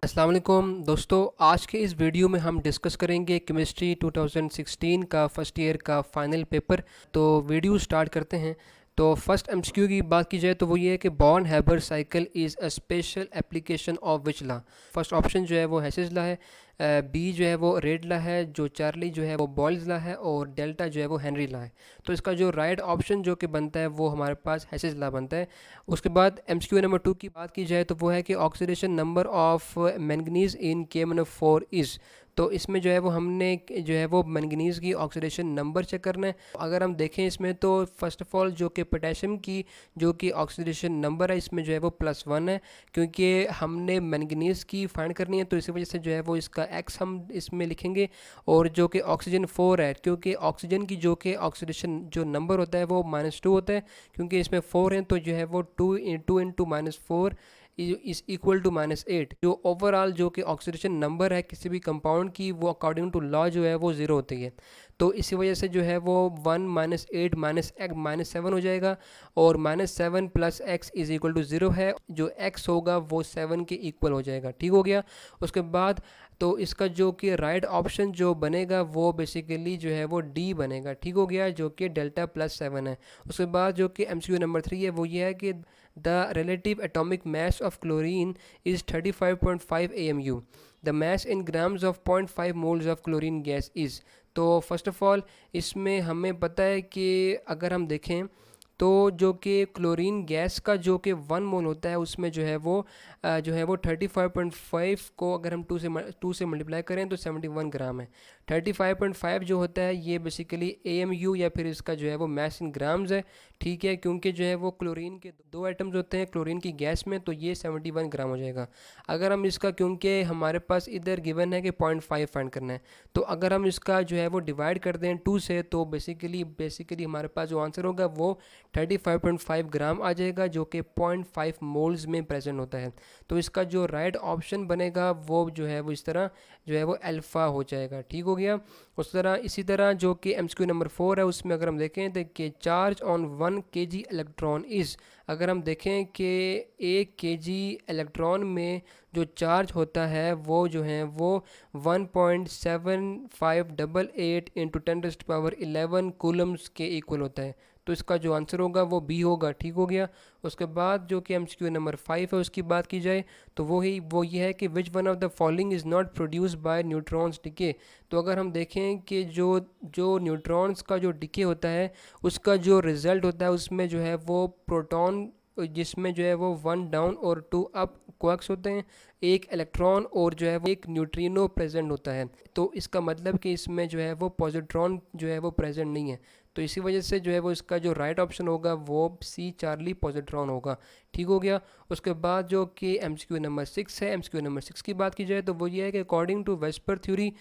अस्सलाम वालेकुम दोस्तों, आज के इस वीडियो में हम डिस्कस करेंगे केमिस्ट्री 2016 का फर्स्ट ईयर का फाइनल पेपर। तो वीडियो स्टार्ट करते हैं। तो फर्स्ट एमसीक्यू की बात की जाए तो वो ये है कि born Haber cycle is a special application of which law. First option जो है वो हेसिस लॉ है, बी जो है वो रेड लॉ है, जो चार्ली जो है वो बॉयल्स लॉ है और डेल्टा जो है वो हेनरी लॉ है। तो इसका जो राइट ऑप्शन जो कि बनता है वो हमारे पास हेसिस लॉ बनता है। उसके बाद एमसीक्यू नंबर 2 की बात की जाए तो वो है कि oxidation number of manganese in KMnO4 is. तो इसमें जो है वो हमने जो है वो मैंगनीज़ की ऑक्सीडेशन नंबर चेक करना है। अगर हम देखें इसमें तो फर्स्ट ऑफ ऑल जो कि पोटेशियम की जो कि ऑक्सीडेशन नंबर है इसमें जो है वो +1 है, क्योंकि हमने मैंगनीज़ की फाइंड करनी है। तो इसी वजह से जो है वो इसका एक्स हम इसमें लिखेंगे। और जो कि ऑक्सीजन 4 है, क्योंकि ऑक्सीजन की जो कि ऑक्सीडेशन जो नंबर होता है वो -2 होता है, क्योंकि इसमें 4 हैं तो जो है वो 2 इंटू -4 इज़ इक्वल टू -8। जो ओवरऑल जो कि ऑक्सीडेशन नंबर है किसी भी कंपाउंड की वो अकॉर्डिंग टू लॉ जो है वो 0 होती है। तो इसी वजह से जो है वो 1 -8 -7 हो जाएगा और -7 + x इज़ इक्वल टू 0 है। जो x होगा वो 7 के इक्वल हो जाएगा। ठीक हो गया। उसके बाद तो इसका जो कि राइट ऑप्शन जो बनेगा वो बेसिकली जो है वो डी बनेगा। ठीक हो गया, जो कि डेल्टा +7 है। उसके बाद जो कि एमसीक्यू नंबर 3 है वो ये है कि the relative atomic mass of chlorine is 35.5 AMU। The mass in grams of 0.5 moles of chlorine gas is. तो फर्स्ट ऑफ ऑल इसमें हमें पता है कि अगर हम देखें तो जो कि क्लोरीन गैस का जो कि 1 मोल होता है उसमें जो है वो 35.5 को अगर हम 2 से मल्टीप्लाई करें तो 71 ग्राम है। 35.5 जो होता है ये बेसिकली AMU या फिर इसका जो है वो मास इन ग्राम्स है। ठीक है, क्योंकि जो है वो क्लोरीन के 2 एटम्स होते हैं क्लोरीन की गैस में, तो ये 71 ग्राम हो जाएगा। अगर हम इसका, क्योंकि हमारे पास इधर गिवन है कि 0.5 फाइंड करना है, तो अगर हम इसका जो है वो डिवाइड कर दें 2 से तो बेसिकली हमारे पास जो आंसर होगा वो 35.5 ग्राम आ जाएगा, जो कि 0.5 मोल्स में प्रेजेंट होता है। तो इसका जो राइट ऑप्शन बनेगा वो जो है वो इस तरह जो है वो अल्फ़ा हो जाएगा। ठीक हो गया। उस तरह इसी तरह जो कि एमसीक्यू नंबर 4 है उसमें अगर हम देखें तो कि charge on 1 kg electron is. अगर हम देखें कि 1 kg इलेक्ट्रॉन में जो चार्ज होता है वो जो है वो 1.7588 इंटू 10⁻11 कूलम्स के इक्वल होता है। तो इसका जो आंसर होगा वो बी होगा। ठीक हो गया। उसके बाद जो कि एमसीक्यू नंबर 5 है उसकी बात की जाए तो वो ये है कि which one of the following is not produce by neutrons decay. तो अगर हम देखें कि जो न्यूट्रॉन्स का जो डिके होता है उसका जो रिज़ल्ट होता है उसमें जो है वो प्रोटॉन, जिसमें जो है वो 1 डाउन और 2 अप क्वार्क्स होते हैं, एक इलेक्ट्रॉन और जो है वो एक न्यूट्रिनो प्रेजेंट होता है। तो इसका मतलब कि इसमें जो है वो पॉजिट्रॉन जो है वो प्रेजेंट नहीं है। तो इसी वजह से जो है वो इसका जो राइट ऑप्शन होगा वो सी चार्ली पॉजिट्रॉन होगा। ठीक हो गया। उसके बाद जो कि एमसीक्यू नंबर 6 है, एमसीक्यू नंबर 6 की बात की जाए तो वो ये है कि according to VSEPR theory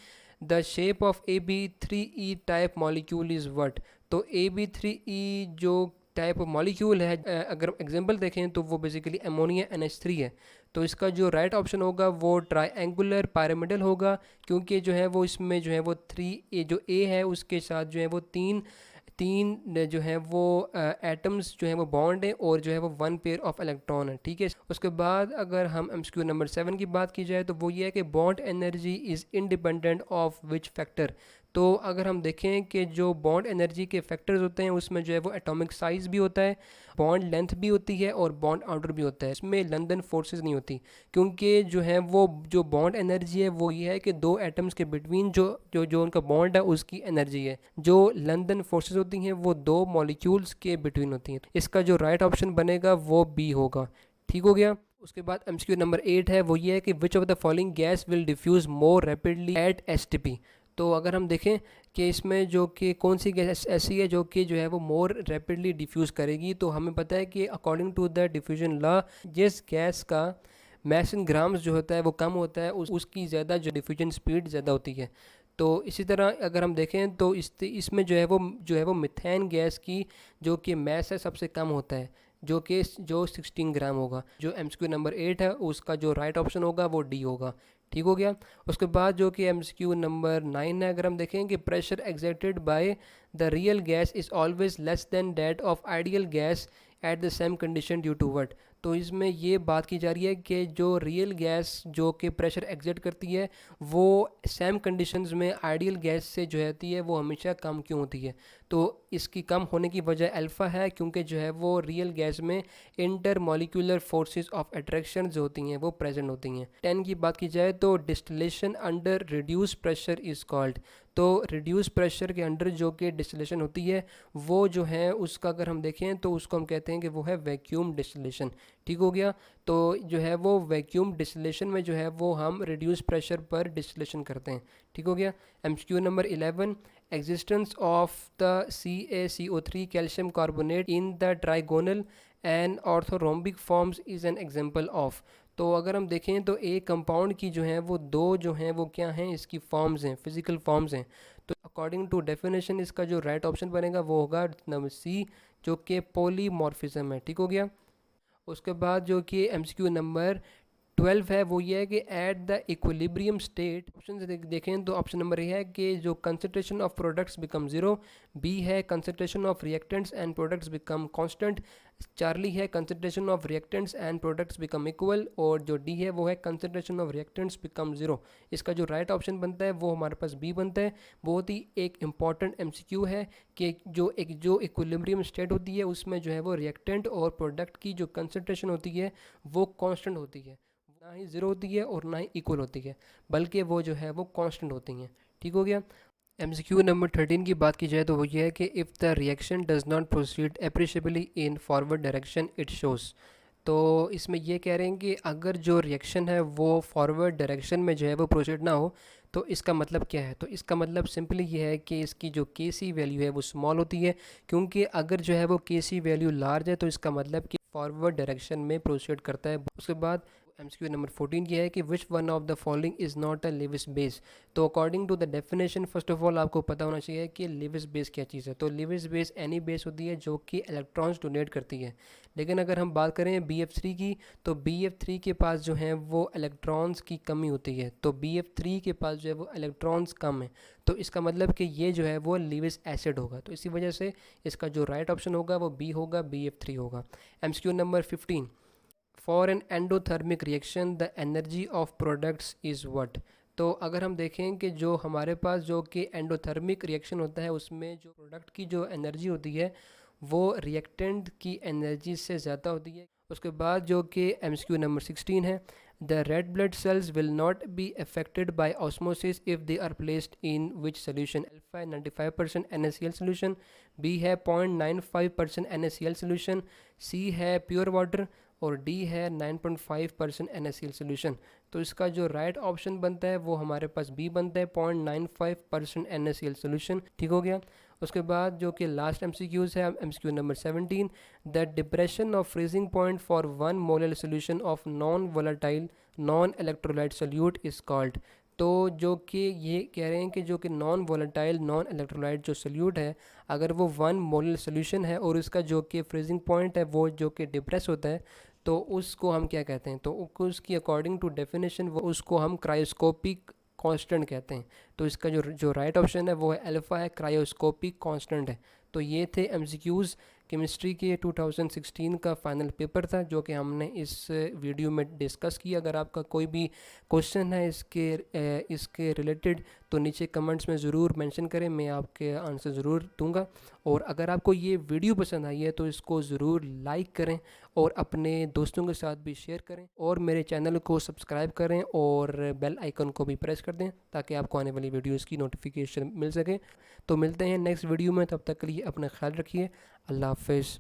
the shape of AB3E type molecule is what. तो AB3E जो टाइप ऑफ मॉलिक्यूल है, अगर एग्जांपल देखें तो वो बेसिकली अमोनिया NH3 है। तो इसका जो राइट ऑप्शन होगा वो ट्रायंगुलर पायरामिडल होगा, क्योंकि जो है वो इसमें जो है वो 3 जो A है उसके साथ जो है वो तीन जो है वो एटम्स जो है वो बॉन्ड है और जो है वो 1 पेयर ऑफ इलेक्ट्रॉन है। ठीक है। उसके बाद अगर हम एमसीक्यू नंबर 7 की बात की जाए तो वो ये है कि bond energy is independent of which factor. तो अगर हम देखें कि जो बॉन्ड एनर्जी के फैक्टर्स होते हैं उसमें जो है वो एटॉमिक साइज़ भी होता है, बॉन्ड लेंथ भी होती है और बॉन्ड आउटर भी होता है। इसमें लंदन फोर्सेस नहीं होती, क्योंकि जो है वो जो बॉन्ड एनर्जी है वो ये है कि 2 एटम्स के बिटवीन जो उनका बॉन्ड है उसकी एनर्जी है। जो लंदन फोर्सेस होती हैं वो 2 मॉलिक्यूल्स के बिटवीन होती हैं। इसका जो राइट ऑप्शन बनेगा वो बी होगा। ठीक हो गया। उसके बाद एमसीक्यू नंबर 8 है वो ये है कि which of the following gas will diffuse more rapidly at STP। तो अगर हम देखें कि इसमें जो कि कौन सी गैस ऐसी है जो कि जो है वो मोर रैपिडली डिफ्यूज़ करेगी, तो हमें पता है कि according to the diffusion law जिस गैस का मास इन ग्राम्स जो होता है वो कम होता है उसकी ज़्यादा जो डिफ्यूजन स्पीड ज़्यादा होती है। तो इसी तरह अगर हम देखें तो इसमें जो है वो मिथेन गैस की जो कि मास है सबसे कम होता है, जो 16 ग्राम होगा। जो एमसीक्यू नंबर 8 है उसका जो राइट ऑप्शन होगा वो डी होगा। ठीक हो गया। उसके बाद जो कि एमसीक्यू नंबर 9 है, अगर हम देखें कि pressure exerted by the real gas is always less than that of ideal gas at the same condition due to what. तो इसमें ये बात की जा रही है कि जो रियल गैस जो कि प्रेशर एग्जिट करती है वो सेम कंडीशंस में आइडियल गैस से जो रहती है वो हमेशा कम क्यों होती है। तो इसकी कम होने की वजह अल्फ़ा है, क्योंकि जो है वो रियल गैस में inter molecular forces of attraction जो होती हैं वो प्रेजेंट होती हैं। 10 की बात की जाए तो distillation under reduce pressure is called. तो रिड्यूस प्रेशर के अंडर जो कि डिस्टिलेशन होती है वो जो है उसका अगर हम देखें तो उसको हम कहते हैं कि वो है वैक्यूम डिस्टिलेशन। ठीक हो गया। तो जो है वो वैक्यूम डिस्टिलेशन में जो है वो हम रिड्यूस प्रेशर पर डिस्टिलेशन करते हैं। ठीक हो गया। MCQ number 11, existence of the CaCO3 calcium carbonate in the trigonal and orthorhombic forms is an example of. तो अगर हम देखें तो एक कंपाउंड की जो है वो दो जो हैं वो क्या हैं, इसकी फॉर्म्स हैं, फिजिकल फॉर्म्स हैं। तो अकॉर्डिंग टू डेफिनेशन इसका जो राइट ऑप्शन बनेगा वो होगा नंबर सी, जो कि पॉलीमॉर्फिज्म है। ठीक हो गया। उसके बाद जो कि एमसीक्यू नंबर 12 है वो ये है कि at the equilibrium state. Option से देखें तो ऑप्शन नंबर ए है कि जो concentration of products become zero, B है concentration of reactants and products become constant, Charlie है concentration of reactants and products become equal, और जो डी है वो है concentration of reactants become zero. इसका जो राइट ऑप्शन बनता है वो हमारे पास बी बनता है। बहुत ही एक इंपॉर्टेंट एमसीक्यू है कि जो इक्विलिब्रियम स्टेट होती है उसमें जो है वो रिएक्टेंट और प्रोडक्ट की जो कंसंट्रेशन होती है वो कांस्टेंट होती है, ना ही ज़ीरो होती है और ना ही इक्वल होती है, बल्कि वो जो है वो कांस्टेंट होती हैं। ठीक हो गया। एमसीक्यू नंबर 13 की बात की जाए तो वो ये है कि if the reaction does not proceed appreciably in forward direction it shows. तो इसमें ये कह रहे हैं कि अगर जो रिएक्शन है वो फॉरवर्ड डायरेक्शन में जो है वो प्रोसीड ना हो तो इसका मतलब क्या है। तो इसका मतलब सिंपली ये है कि इसकी जो केसी वैल्यू है वो स्मॉल होती है, क्योंकि अगर जो है वो केसी वैल्यू लार्ज है तो इसका मतलब कि फॉरवर्ड डायरेक्शन में प्रोसीड करता है। उसके बाद एमसीक्यू नंबर 14 ये है कि which one of the following is not a Lewis base. तो according to the definition first of all आपको पता होना चाहिए कि लिविस बेस क्या चीज़ है। तो लिविस बेस एनी बेस होती है जो कि इलेक्ट्रॉन्स डोनेट करती है। लेकिन अगर हम बात करें BF3 की तो BF3 के पास जो है वो इलेक्ट्रॉन्स की कमी होती है। तो BF3 के पास जो है वो इलेक्ट्रॉन्स कम है, तो इसका मतलब कि ये जो है वो लिविस एसिड होगा। तो इसी वजह से इसका जो राइट ऑप्शन होगा वो बी होगा, BF3 होगा। MCQ number 15, for an endothermic reaction the energy of products is what. तो अगर हम देखें कि जो हमारे पास जो कि एंडोथर्मिक रिएक्शन होता है उसमें जो प्रोडक्ट की जो एनर्जी होती है वो रिएक्टेंट की एनर्जी से ज़्यादा होती है। उसके बाद जो कि एमसीक्यू नंबर 16 है, the red blood cells will not be affected by osmosis if they are placed in which solution. Alpha है 95% NaCl सोल्यूशन, बी है 0.95% NaCl सोल्यूशन, सी है प्योर वाटर, और डी है 9.5% NaCl सोल्यूशन। तो इसका जो राइट ऑप्शन बनता है वो हमारे पास बी बनता है, 0.95% NaCl सोल्यूशन। ठीक हो गया। उसके बाद जो कि लास्ट एमसीक्यूज़ है, MCQ number 17, the depression of freezing point for 1 molar solution of non volatile non electrolyte solute is called. तो जो कि ये कह रहे हैं कि जो कि नॉन वोलेटाइल नॉन इलेक्ट्रोलाइट जो सोल्यूट है अगर वो 1 मोलर सोल्यूशन है और उसका जो कि फ्रीजिंग पॉइंट है वो जो कि डिप्रेस होता है तो उसको हम क्या कहते हैं। तो उसकी अकॉर्डिंग टू डेफिनेशन वो उसको हम क्रायोस्कोपिक कांस्टेंट कहते हैं। तो इसका जो राइट ऑप्शन है वो है अल्फ़ा है, क्रायोस्कोपिक कांस्टेंट है। तो ये थे एमसीक्यूज़ केमिस्ट्री के 2016 का फाइनल पेपर था जो कि हमने इस वीडियो में डिस्कस किया। अगर आपका कोई भी क्वेश्चन है इसके रिलेटेड तो नीचे कमेंट्स में ज़रूर मेंशन करें, मैं आपके आंसर ज़रूर दूंगा। और अगर आपको ये वीडियो पसंद आई है तो इसको ज़रूर लाइक करें और अपने दोस्तों के साथ भी शेयर करें, और मेरे चैनल को सब्सक्राइब करें और बेल आइकन को भी प्रेस कर दें ताकि आपको आने वाली वीडियोज़ की नोटिफिकेशन मिल सके। तो मिलते हैं नेक्स्ट वीडियो में, तब तक के लिए अपना ख्याल रखिए। अल्लाह हाफ़िज़।